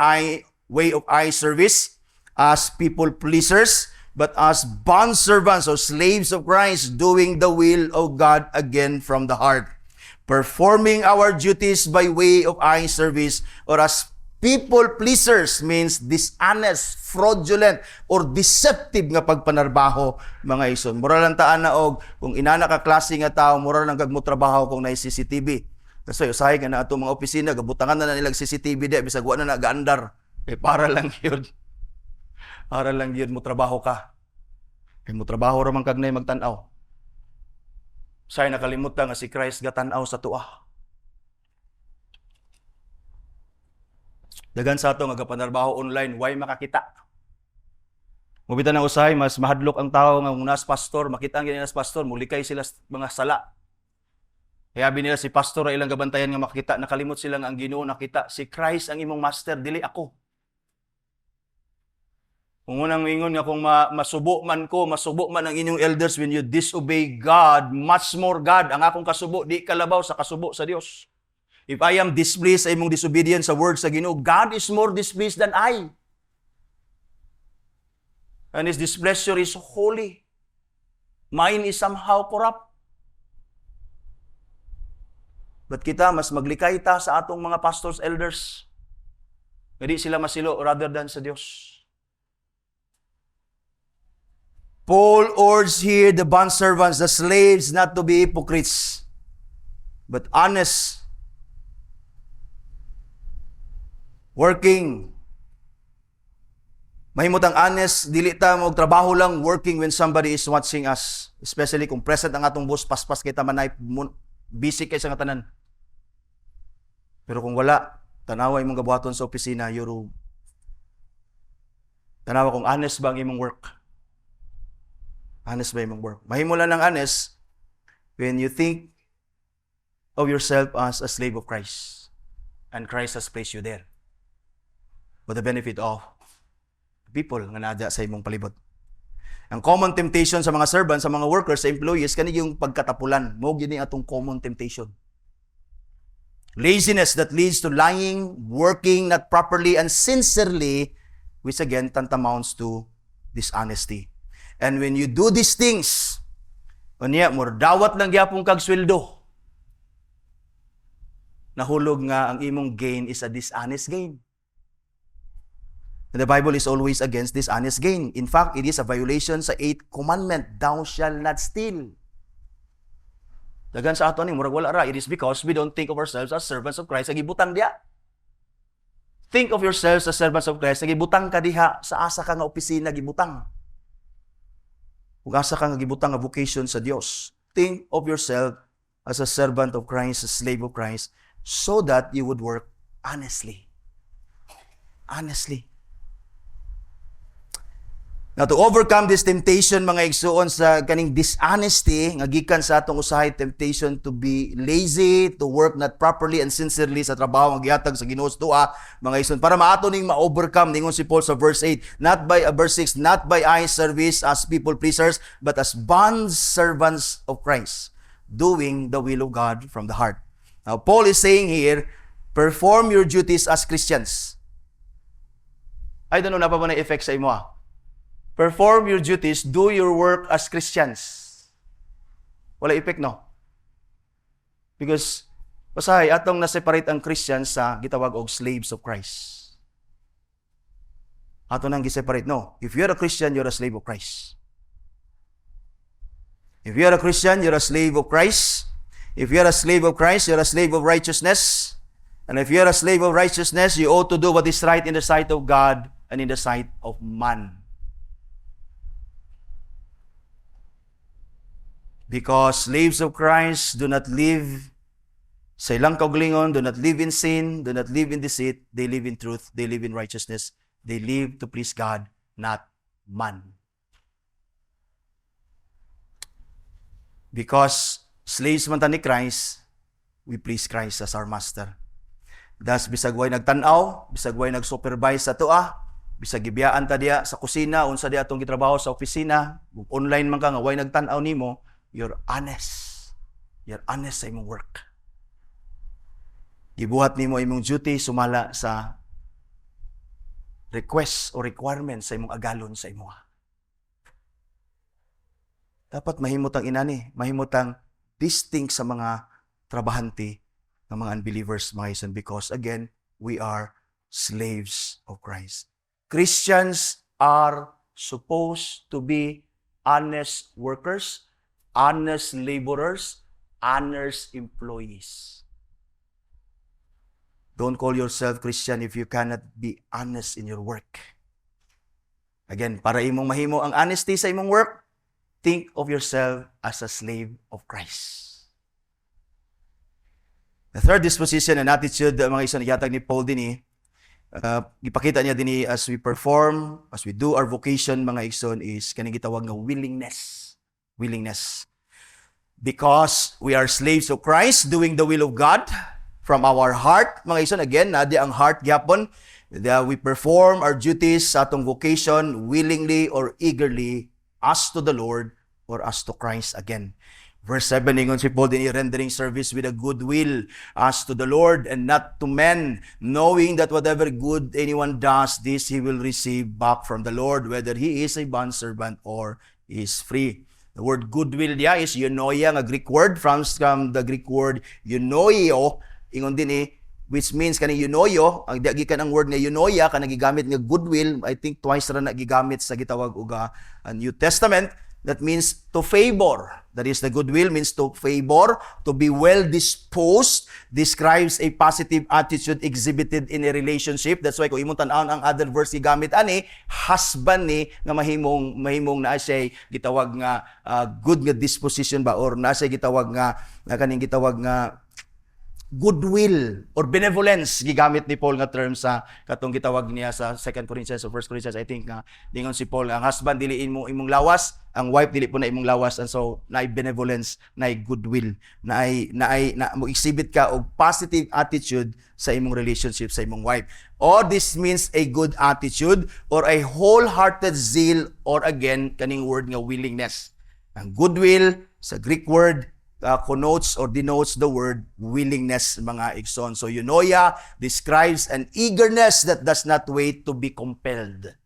Speaker 1: way of eye service, as people pleasers, but as bondservants or slaves of Christ, doing the will of God again from the heart. Performing our duties by way of eye service or as people pleasers means dishonest, fraudulent, or deceptive nga pagpanarbaho, mga ison. Mura lang taan na og kung inana ka klase nga tao, mura lang kag mo trabaho kung na CCTV. Kasi usahay ka na ato mga opisina, gabutangan na nilang CCTV di, bisag wa na nagaandar. Para lang yun. Para lang yun mo trabaho ka. Kaya mo trabaho ramang kagnay magtanaw. Say nakalimutan nga si Christ gatanaw sa tuah. Dagan sa ato nga gapanarbaho online, why makakita? Mubita na usahay, mas mahadlok ang tao nga unas pastor, makita ang ginas pastor, mulikay sila mga sala. Kaya nila si pastor ay ilang gabantayan nga makita, nakalimot sila nga ang Ginoo nakita. Si Christ ang imong master, dili ako. Kung unang ingon nga kung masubo man ang inyong elders when you disobey God, much more God, ang akong kasubo, di kalabaw sa kasubo sa Dios. If I am displeased sa imong disobedience sa word sa Ginoo, God is more displeased than I. And His displeasure is holy. Mine is somehow corrupt. But kita, mas maglikay ta sa atong mga pastors, elders. Hindi sila masilo rather than sa Dios. Paul urged here the bondservants, the slaves, not to be hypocrites, but honest, Mahimutang honest, dili ta mo trabaho lang working when somebody is watching us. Especially kung present ang atong boss, paspas kay tamanay, busy kay sa nga tanan. Pero kung wala, tanawa imong gabuhaton sa opisina, tanawa kung honest ba ang imong work. Honest ba imong work? Mahimo lang ng honest when you think of yourself as a slave of Christ. And Christ has placed you there. For the benefit of people nga nadya sa imong palibot. Ang common temptation sa mga servants, sa mga workers, sa employees, kani yung pagkatapulan. Mo gini atong common temptation. Laziness that leads to lying, working not properly and sincerely, which again tantamounts to dishonesty. And when you do these things, unya mo dawat lang gyapon kag sweldo. Nahulog nga ang imong gain is a dishonest gain. And the Bible is always against dishonest gain. In fact, it is a violation sa 8th commandment, thou shalt not steal. Dagan sa ato ni murag wala ra, it is because we don't think of ourselves as servants of Christ, nagibutang diha. Think of yourselves as servants of Christ, nagibutang ka diha sa asa ka nga opisina gibutang. Ug asa ka nga gibutang nga vocation sa Dios. Think of yourself as a servant of Christ, a slave of Christ, so that you would work honestly. Honestly. Now, to overcome this temptation, mga igsuon, sa kaning dishonesty, nga gikan sa atong usahay, temptation to be lazy, to work not properly and sincerely sa trabaho nga gihatag sa Ginoo sa tuwa, mga igsuon, para maato ning ma-overcome, ningon si Paul sa verse 8, verse 6, not by eye service as people pleasers, but as bond servants of Christ, doing the will of God from the heart. Now, Paul is saying here, perform your duties as Christians. I don't know, na pa ba na-effect sa imo, Perform your duties, do your work as Christians. Wala effect, no? Because, basahay, atong na-separate ang Christians sa gitawag og slaves of Christ. Ato nang gi-separate, no? If you're a Christian, you're a slave of Christ. If you're a Christian, you're a slave of Christ. If you're a slave of Christ, you're a slave of righteousness. And if you're a slave of righteousness, you ought to do what is right in the sight of God and in the sight of man. Because slaves of Christ do not live sa ilang kaugalingon, do not live in sin, do not live in deceit, they live in truth, they live in righteousness, they live to please God, not man. Because slaves man ta ni Christ, we please Christ as our master. Das bisag way nagtan-aw, bisag way nag-supervise sa tuwa, bisag gibiyaan ta diya sa kusina, unsa diya atong gitrabaho sa opisina, online man ka nga way nagtan-aw nimo, you're honest. You're honest sa imong work. Gibuhat nimo imong duty sumala sa request o requirement sa imong agalon sa imo. Dapat mahimutang inani, mahimutang distinct sa mga trabahante ng mga unbelievers, mga ison, because again, we are slaves of Christ. Christians are supposed to be honest workers, honest laborers, honest employees. Don't call yourself Christian if you cannot be honest in your work. Again, para imong mahimo ang honesty sa imong work, think of yourself as a slave of Christ. The third disposition and attitude, mga iso yatag ni Paul din ipakita niya din as we perform, as we do our vocation, mga igsoon, is kaning gitawag nga willingness. Willingness. Because we are slaves of Christ, doing the will of God from our heart. Mga igsoon, again, nadi ang heart gyapon, that we perform our duties sa atong vocation willingly or eagerly as to the Lord or as to Christ again. Verse 7, ingon si Paul din, rendering service with a good will as to the Lord and not to men, knowing that whatever good anyone does, this he will receive back from the Lord, whether he is a bondservant or is free. The word goodwill diya is eunoia, nga Greek word, from the Greek word eunoio, ingon din which means kanang eunoio, ang gikan ang word nga eunoia, kanang gigamit nga goodwill, I think twice ra na gigamit sa gitawag og New Testament, That means to favor. That is, the goodwill means to favor, to be well disposed, describes a positive attitude exhibited in a relationship. That's why kung imong tan-awon ang other verse gigamit ani, husband ni nga mahimong naa siya gitawag nga good nga disposition ba, or naa siya gitawag nga kaning gitawag nga goodwill or benevolence gigamit ni Paul nga term sa katong gitawag niya sa 2 Corinthians or 1 Corinthians. I think nga dingon si Paul ang husband dili imong lawas, ang wife dili po na imong lawas, and so naay benevolence, naay goodwill, na mo exhibit ka og positive attitude sa imong relationship sa imong wife. Or this means a good attitude or a wholehearted zeal, or again kaning word nga willingness. Ang goodwill sa Greek word connotes or denotes the word willingness, mga igsoon. So eunoia describes an eagerness that does not wait to be compelled.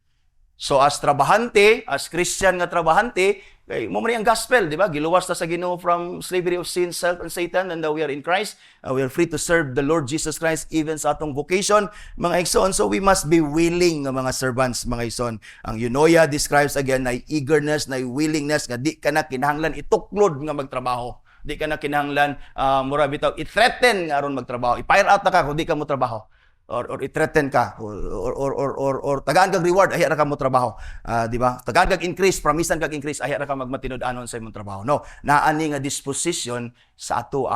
Speaker 1: So as trabahante, as Christian nga trabahante, kay mo man ang gospel, di ba? Giluwas ta sa Ginoo from slavery of sin, self, and Satan, and now we are in Christ. We are free to serve the Lord Jesus Christ even sa atong vocation, mga igsoon. So we must be willing nga mga servants, mga igsoon. Ang eunoia describes again na eagerness, na willingness nga di ka na kinahanglan ituklod nga magtrabaho. Di ka na kinahanglan mura bitaw i-threaten nga aron magtrabaho. I-fire out na ka kung di ka mo trabaho. Or i-threaten ka or tagaan kag reward ahi ra ka mo trabaho. Di ba? Tagaan kag increase, promisan kag increase ahi ra ka magmatinud-anon sa imong trabaho. No, naani nga disposition sa ato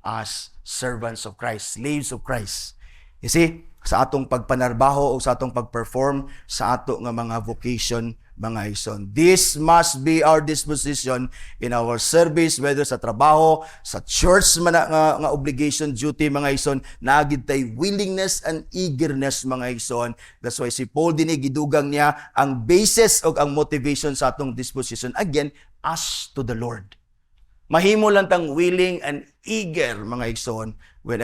Speaker 1: as servants of Christ, slaves of Christ. You see, sa atong pagpanarbaho o sa atong pagperform sa ato nga mga vocation, mga igsoon. This must be our disposition in our service, whether sa trabaho, sa church man nga obligation, duty, mga igsoon. Naagid tay willingness and eagerness, mga igsoon. That's why si Paul din gidugang niya ang basis o ang motivation sa atong disposition, again, as to the Lord. Mahimo lang tang willing and eager, mga igsoon, when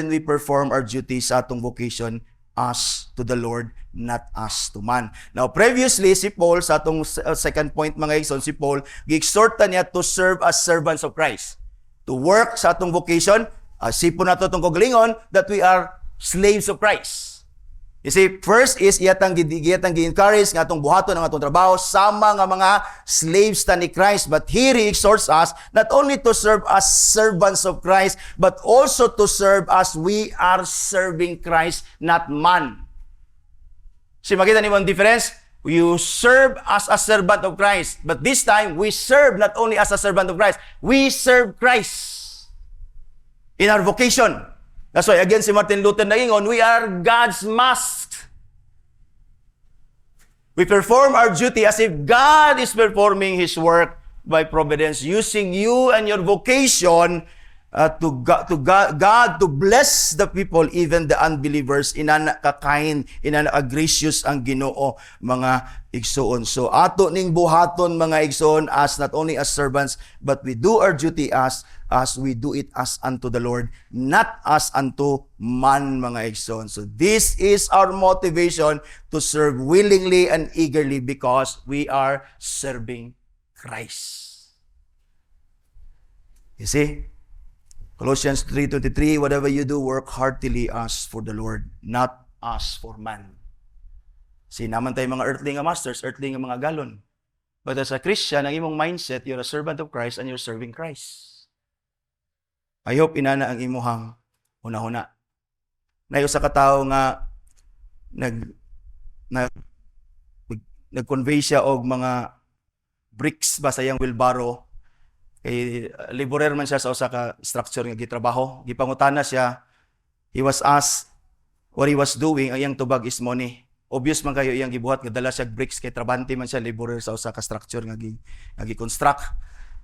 Speaker 1: we perform our duties sa atong vocation as to the Lord, not as to man. Now, previously, si Paul, sa atong second point, mga igsoon, si Paul, gi-exhorta niya to serve as servants of Christ. To work sa atong vocation, sipon nato itong kagalingon, that we are slaves of Christ. You see, first is iyatang gi-encourage nga atong buhaton ang atong trabaho sama nga mga slaves ta ni Christ. But here he exhorts us not only to serve as servants of Christ, but also to serve as we are serving Christ, not man. See, makita niyo ang difference? You serve as a servant of Christ, but this time we serve not only as a servant of Christ, we serve Christ in our vocation. That's why, again, si Martin Luther naingon, we are God's mask. We perform our duty as if God is performing His work by providence, using you and your vocation to God to bless the people, even the unbelievers. Inana ka-kind, inana gracious ang Ginoo, mga igsoon. So ato ning buhaton, mga igsoon, as not only as servants, but we do our duty as we do it as unto the Lord, not as unto man, mga igsoon. So this is our motivation to serve willingly and eagerly because we are serving Christ. You see? Colossians 3:23, whatever you do, work heartily as for the Lord, not as for man. See, naman tayo mga earthly nga masters, earthly nga mga galon. But as a Christian, ang imong mindset, you're a servant of Christ and you're serving Christ. I hope inana ang imuhang una-una. Nayo sa katao nga nag-convey siya og mga bricks ba sa iyang wheelbarrow. Kay laborer man siya sa usa ka structure nga gitrabaho. Gipangutana siya, he was asked what he was doing. Ang iyang tubag is money. Obvious man kayo iyang gibuhat nga dala siya bricks kay trabante man siya, laborer sa usa ka structure nga gi-construct.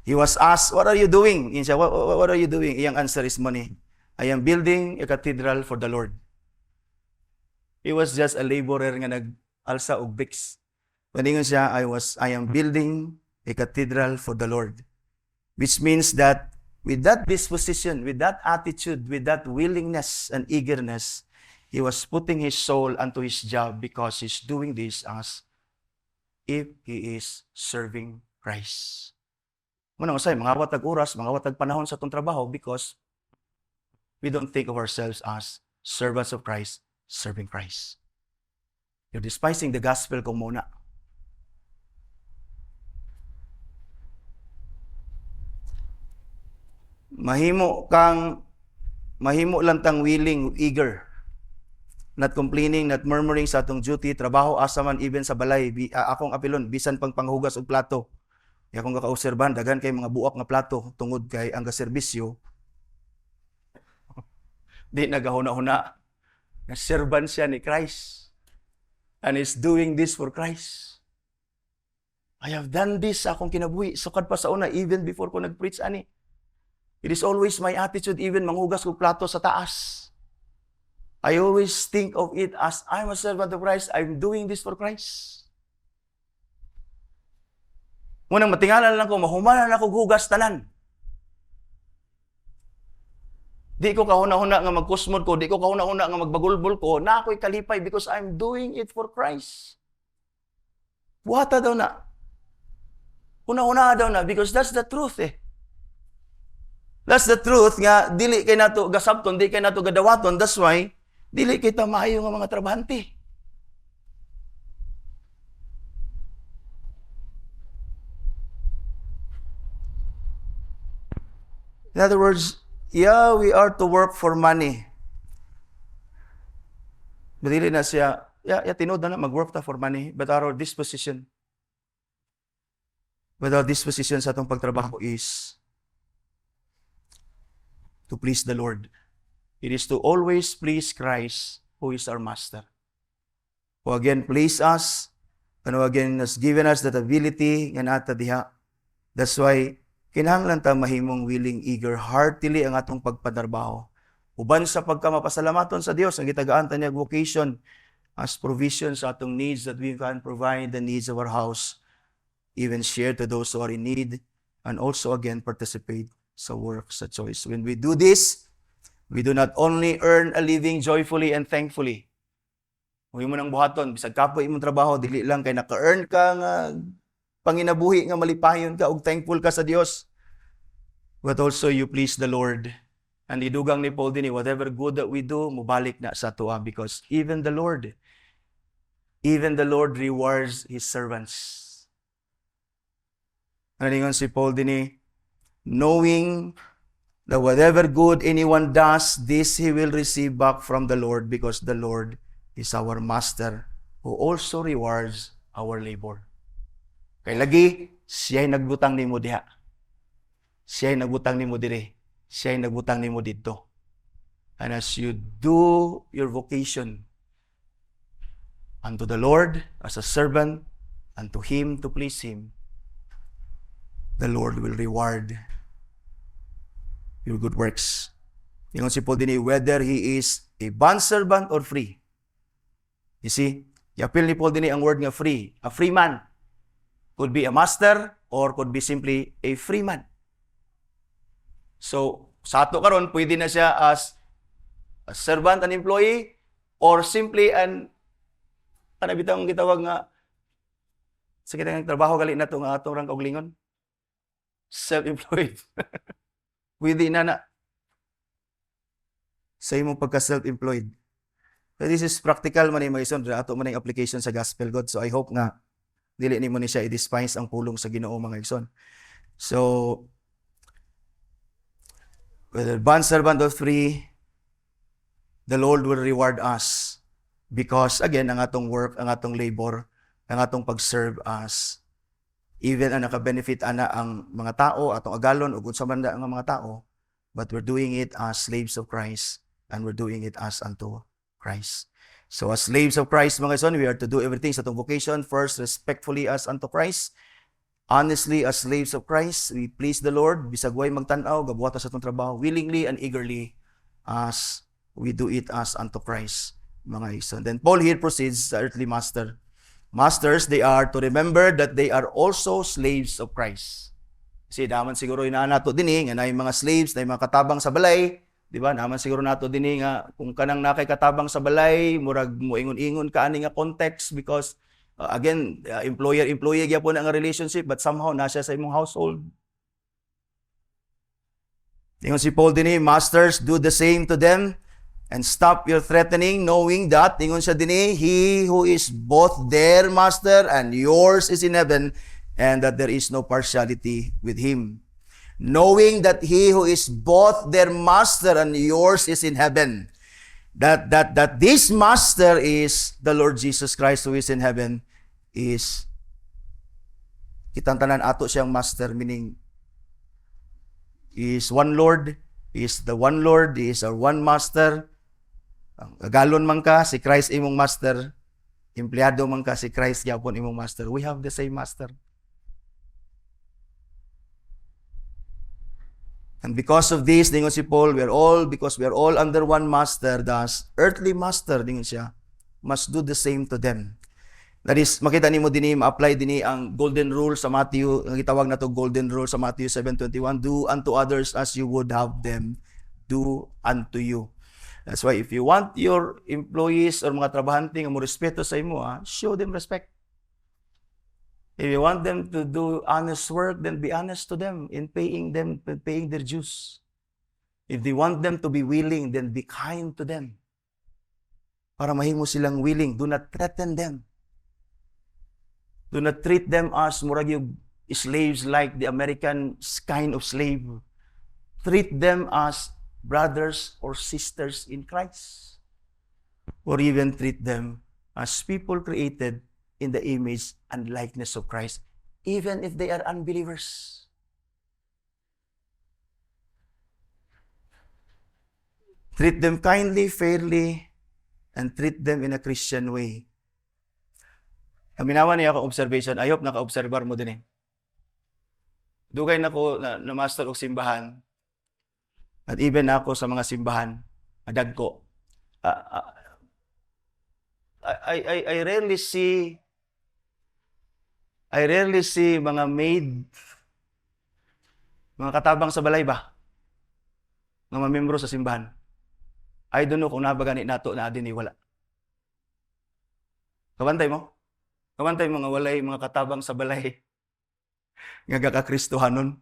Speaker 1: He was asked, what are you doing? Siya, what are you doing? Iyang answer is money. I am building a cathedral for the Lord. He was just a laborer nga nag-alsa og bricks. Paningon siya, I am building a cathedral for the Lord. Which means that with that disposition, with that attitude, with that willingness and eagerness, he was putting his soul unto his job because he's doing this as if he is serving Christ. Muna usay, mga watag oras, mga watag panahon sa itong trabaho because we don't think of ourselves as servants of Christ, serving Christ. You're despising the gospel kung muna. mahimo lang tang willing, eager, not complaining, not murmuring sa atong duty, trabaho asa man even sa balay, akong apilon, bisan pang panghugas og plato. Akong kakaobserbahan, daghan kay mga buak nga plato, tungod kay ang gaserbisyo, di nagahuna-huna, na servant siya ni Christ, and is doing this for Christ. I have done this sa akong kinabuhi, sukad pa sa una, even before ko nag-preach, ani. It is always my attitude, even manghugas ko plato sa taas. I always think of it as, I'm a servant of Christ, I'm doing this for Christ. Munang matingalan lang ko, mahumanan ako hugas tanan. Di ko kahuna-huna nga magkusmod ko, di ko kahuna-huna nga magbagulbol ko, na ako'y kalipay because I'm doing it for Christ. Buhata daw na. Una-una daw na because that's the truth eh. That's the truth nga, dili kay nato gasabton, di kay nato gadawaton, that's why, dili kita maayo nga mga trabahante. In other words, yeah, we are to work for money. But dili na siya, tinod na mag-work ta for money, but our disposition sa atong pagtrabaho is to please the Lord. It is to always please Christ, who is our Master. Who again please us, and who again has given us that ability nga nata diha. That's why, kinahanglan ta mahimong willing, eager, heartily ang atong pagpadarbaho. Uban sa pagkamapasalamaton sa Dios, ang gitagaan ta niya vocation as provision sa atong needs, that we can provide the needs of our house, even share to those who are in need, and also again participate sa work, sa choice. When we do this, we do not only earn a living joyfully and thankfully. Huwag mo nang buhaton, bisag kapoy imong trabaho, dili lang kay naka-earn ka nga panginabuhi nga malipayon ka ug thankful ka sa Dios. But also you please the Lord. And idugang ni Paul din, whatever good that we do, mubalik na sa tuwa, because even the Lord rewards His servants. Ano ningon si Paul din, knowing that whatever good anyone does, this he will receive back from the Lord, because the Lord is our Master, who also rewards our labor. Kay lagi, siya'y nagbutang nimo diha. Siya'y nagbutang nimo dire. Siya'y nagbutang nimo dito. And as you do your vocation unto the Lord as a servant, unto Him to please Him, the Lord will reward your good works. Ingon si Paul din, whether he is a bondservant or free. You see, i-appeal ni Paul din ang word nga free. A free man could be a master or could be simply a free man. So, sa ato karon pwede na siya as a servant, an employee, or simply an bitang gitawag nga sa kitang trabaho gali na ito nga atong rang kauglingon. Self-employed. Pwede na sa imong pagka-self-employed. So this is practical man yung mga ison, ato man yung application sa gospel God. So I hope nga dili nimo ni siya i-despise ang pulong sa Ginoo mga ison. So whether bondservant or free, the Lord will reward us, because again ang atong work, ang atong labor, ang atong pag-serve us, even ang naka-benefit ana ang mga tao, atong agalon o kung sa banda ang mga tao, but we're doing it as slaves of Christ, and we're doing it as unto Christ. So as slaves of Christ, mga son, we are to do everything sa atong vocation, first, respectfully as unto Christ, honestly as slaves of Christ, we please the Lord, bisag way magtan-aw, gabuhat sa atong trabaho, willingly and eagerly, as we do it as unto Christ, mga son. Then Paul here proceeds sa earthly master. Masters, they are to remember that they are also slaves of Christ. Kasi naman siguro inaanato din nga na yung mga slaves, na yung mga katabang sa balay, di ba? Naman siguro nato din nga kung kanang nakay katabang sa balay, murag mo ingon-ingon ka ani nga context, because again, employer-employee gyapon ang relationship, but somehow nasa sa imong household. Ingon si Paul din, masters, do the same to them, and stop your threatening, knowing that, ingon siya din, he who is both their master and yours is in heaven, and that there is no partiality with him. knowing that he who is both their master and yours is in heaven. That this master is the Lord Jesus Christ who is in heaven, is kitang tanan ato siyang master, meaning is one Lord, is the one Lord, is our one master. Galon man ka, si Christ imong master. Empleyado man ka, si Christ yapon imong master. We have the same master. And because of this, dingon si Paul, because we are all under one master, thus earthly master, dingon siya, must do the same to them. That is, makita nimo dinhi, ma-apply dinhi ang golden rule sa Matthew, ang gitawag na to golden rule sa Matthew 7:21, do unto others as you would have them do unto you. That's why if you want your employees or mga trabahante nga mo respeto sa imo, show them respect. If you want them to do honest work, then be honest to them in paying their dues. If they want them to be willing, then be kind to them. Para mahimo silang willing, do not threaten them. Do not treat them as murag yung slaves like the American kind of slave. Treat them as brothers or sisters in Christ. Or even treat them as people created in the image and likeness of Christ, even if they are unbelievers. Treat them kindly, fairly, and treat them in a Christian way. Aminawa niya ako observation. I hope naka-observar mo din eh. Dugay na ko na master og simbahan. At even ako sa mga simbahan, adag ko. I rarely see mga maid, mga katabang sa balay ba? Mga membro sa simbahan. I don't know kung nabagani nato na adin wala. Kabantay mo? Kabantay mga walay, mga katabang sa balay. Nga kakakristohanon.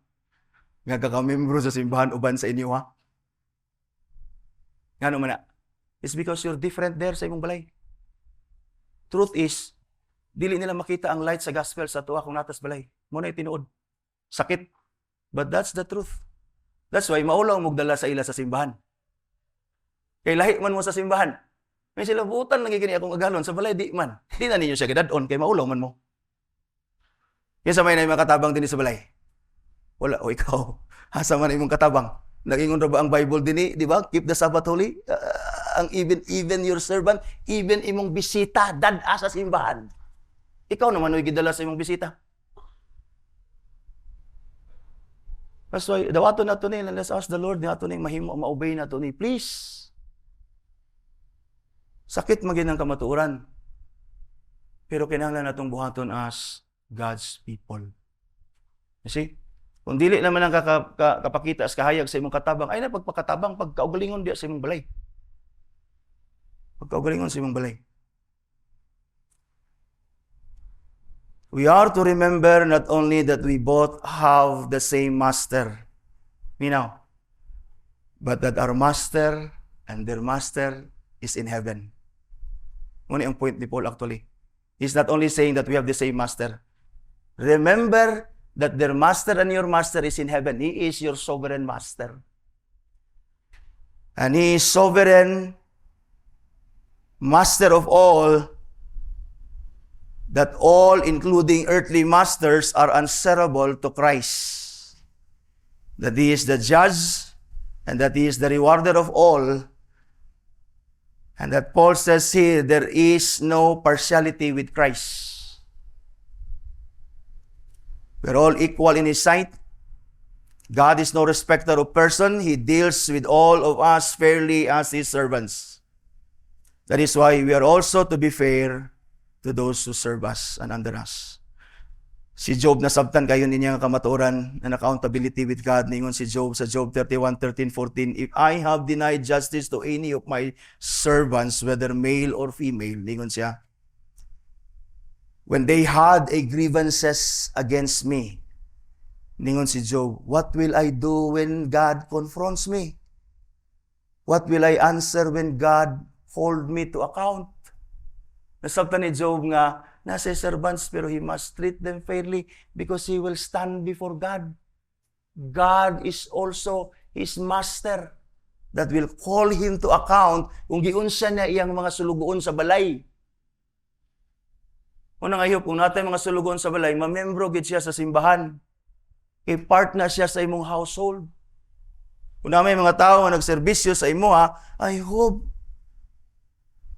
Speaker 1: Nga kakamembro sa simbahan uban sa inyo ha. Nga naman na. It's because you're different there sa imong balay. Truth is, dili nila makita ang light sa gospel sa tuwa kung natas balay. Muna tinuod. Sakit. But that's the truth. That's why maulaw mugdala sa ila sa simbahan. Kay lahi man mo sa simbahan. May sila butan lagi kini akong agalon sa balay di man. Di na ninyo siya gidadon kay maulaw man mo. Kaya sa may na mga katabang din sa balay. Wala o ikaw. Asa man imong katabang. Nagingon ra ba ang Bible dinhi, di ba? Keep the Sabbath holy. Ang even your servant, even imong bisita dad-a sa simbahan. Ikaw naman oy gidala sa imong bisita. That's why dawaton nato ni, let's ask the Lord nato ni mahimo ma-obey nato ni, please. Sakit magin ang kamatuoran. Pero kinahanglan natong buhaton as God's people. You see? Kung dili naman ang kapakita as kahayag sa imong katabang, ay na pagpakatabang, pagkaugalingon diya sa imong balay. Pagkaugalingon sa imong balay. We are to remember not only that we both have the same master, but that our master and their master is in heaven. Muna ang point ni Paul actually. He's not only saying that we have the same master. Remember that their master and your master is in heaven. He is your sovereign master. And He is sovereign master of all, that all, including earthly masters, are answerable to Christ. That He is the judge, and that He is the rewarder of all. And that Paul says here, there is no partiality with Christ. We're all equal in His sight. God is no respecter of person. He deals with all of us fairly as His servants. That is why we are also to be fair to those who serve us and under us. Si Job nasabtan kayo niya nga kamatuoran and accountability with God. Ningon si Job sa Job 31:13-14, if I have denied justice to any of my servants, whether male or female, ningon siya, when they had a grievances against me, ningon si Job, what will I do when God confronts me? What will I answer when God hold me to account? Nasabtan ni Job nga, nasa servants pero he must treat them fairly because he will stand before God. God is also his master that will call him to account kung giunsa na iyang mga sulugoon sa balay. Unang ayop, kung natay mga sulugoon sa balay, mamembro gid siya sa simbahan. I-part na siya sa imong household. Kung na may mga tao nga nagserbisyo sa imo, I hope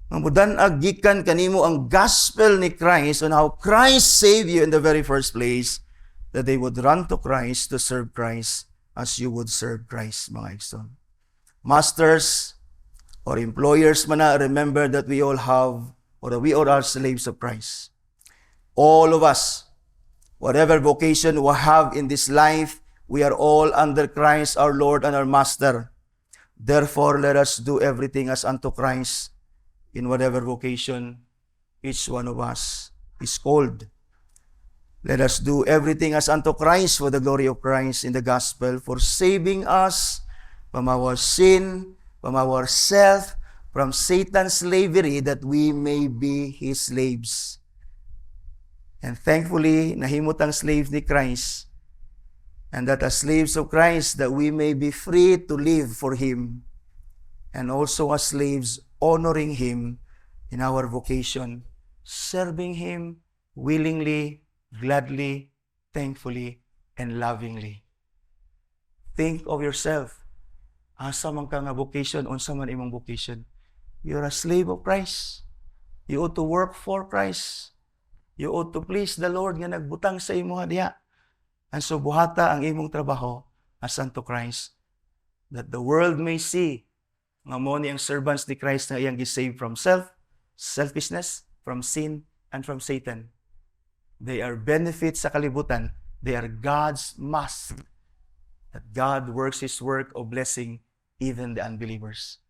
Speaker 1: ang mudan-ag gikan kanimo ang gospel ni Christ on how Christ saved you in the very first place, that they would run to Christ to serve Christ as you would serve Christ, mga igsoon. Masters or employers man na, remember that we all have, or that we all are slaves of Christ. All of us, whatever vocation we have in this life, we are all under Christ, our Lord and our Master. Therefore, let us do everything as unto Christ in whatever vocation each one of us is called. Let us do everything as unto Christ for the glory of Christ in the gospel, for saving us from our sin, from our self, from Satan's slavery, that we may be his slaves. And thankfully, nahimot ang slaves ni Christ, and that as slaves of Christ, that we may be free to live for him, and also as slaves, honoring him in our vocation, serving him willingly, gladly, thankfully, and lovingly. Think of yourself. Asa man ka nga vocation, unsa man imong vocation. You're a slave of Christ. You ought to work for Christ. You ought to please the Lord nga nagbutang sa imo diha. And so buhata ang imong trabaho as unto Christ, that the world may see nga mo ni ang servants ni Christ na iyang gisave from selfishness, from sin, and from Satan. They are benefits sa kalibutan. They are God's must. That God works his work of blessing even the unbelievers.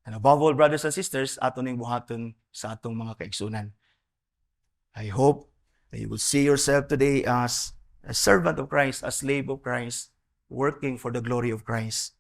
Speaker 1: And above all, brothers and sisters, aton ning buhaton sa atong mga kaigsunan. I hope that you will see yourself today as a servant of Christ, a slave of Christ, working for the glory of Christ.